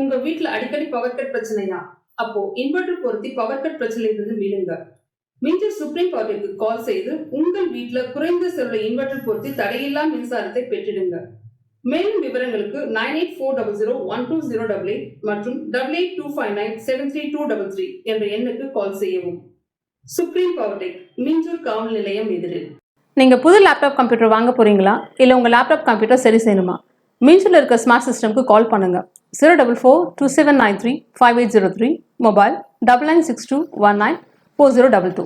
உங்க வீட்ல அடிக்கடி பவர் கட் பிரச்சனையா? அப்போ இன்வெர்டர் பொருத்தி பவர் கட் பிரச்சனையிலிருந்து மீளுங்க. மின்சூர் சுப்ரீம் பவருக்கு கால் செய்து உங்கள் வீட்ல குறைந்த செலவுல இன்வெர்டர் பொருத்தி தடையில்லா மின்சாரத்தை பெற்றிடுங்க. மேலும் விவரங்களுக்கு 9840012088 மற்றும் 8825973233 என்ற எண்ணுக்கு கால் செய்யவும். சுப்ரீம் பவர் டெக், மின்சூர் காவல் நிலையம் எதிரில். நீங்கள் புது லேப்டாப் கம்ப்யூட்டர் வாங்க போகிறீங்களா? இல்லை உங்கள் லேப்டாப் கம்ப்யூட்டர் சரி செய்யணுமா? மீன்ஸில் இருக்க ஸ்மார்ட் சிஸ்டம்க்கு கால் பண்ணுங்கள். 04427935803, மொபைல் 9962194022.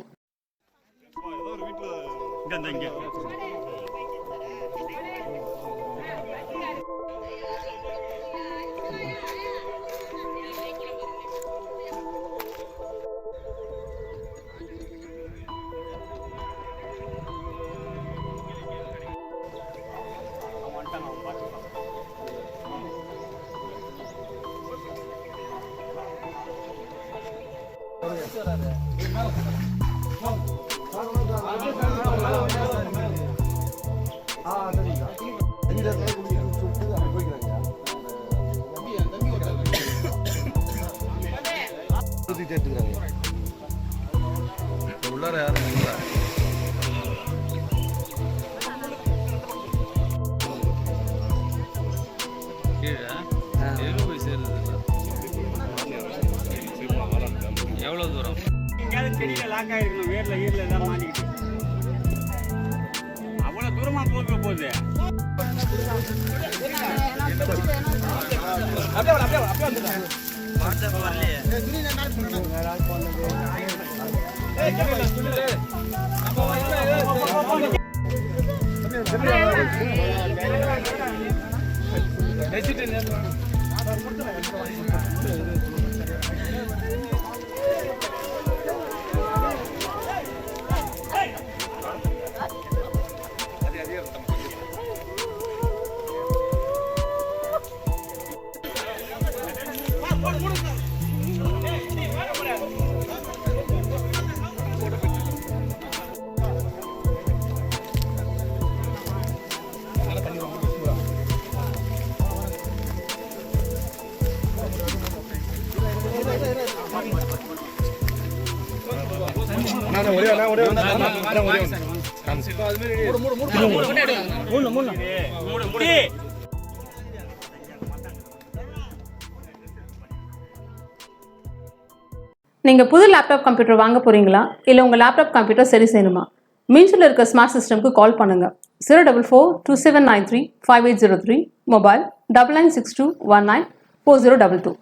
உள்ளார யாரும் இல்லை. கீழே போய் சேருது. எவ்வளோ தூரம் தெரியல, லாக் ஆகிருக்கணும். வேர்ல ஈரில் எல்லாம் மாட்டிக்கிட்டு அவ்வளோ தூரமாக போகுது. நீங்கள் புது லேப்டாப் கம்ப்யூட்டர் வாங்க போகிறீங்களா? இல்லை உங்கள் லேப்டாப் கம்ப்யூட்டர் சரி செய்யணுமா? மீன்ஸில் இருக்க ஸ்மார்ட் சிஸ்டம்க்கு கால் பண்ணுங்கள். 04427935803, மொபைல் 9962194022.